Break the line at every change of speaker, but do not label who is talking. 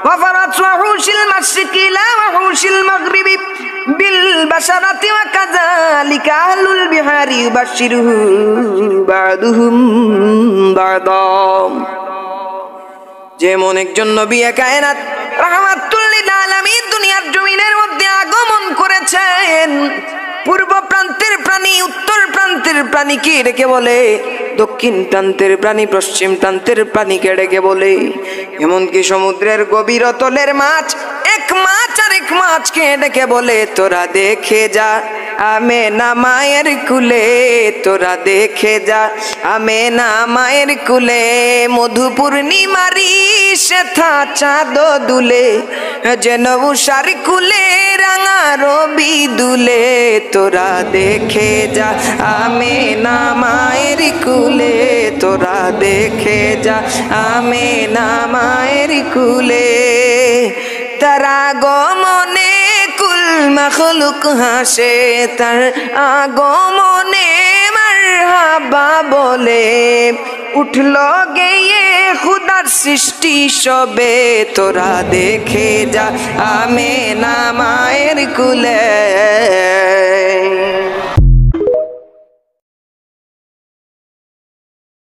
وفرت وحوش المشرق لا وحوش المغرب بالبشرة وكذلك أهل البحار يبشره بعضهم بعضا। যেমন একজন নবী কায়নাত রাহমাতুল লিল আলামিন দুনিয়ার জমিনের মধ্যে আগমন করেছেন, পূর্ব প্রান্তের প্রাণী উত্তর প্রান্তের প্রাণীকে ডেকে বলে, দক্ষিণ প্রান্তের প্রাণী পশ্চিম প্রান্তের প্রাণীকে ডেকে বলে, এমনকি সমুদ্রের গভীর তলের মাছ এক মাছ আর এক মাছকে ডেকে বলে, তোরা দেখে যা আমেনা মায়ের কুলে, তোরা দেখে যা আমেনা মায়ের কুলে, মধু পূর্ণিমারি সেথা চাঁদ দুলে, যেন উষার কুলে রাঙা রবি দুলে, তোরা দেখে যা আমেনা মায়ের কুলে, তোরা দেখে যা আমেনা মায়ের কুলে। তার আগমনে কুল মাখলুক হাসে, তার আগমনে মারহাবা বলে, উঠল গেয়ে খুদার সৃষ্টি সবে, তোরা দেখে যা আমেনা মায়ের কুলে।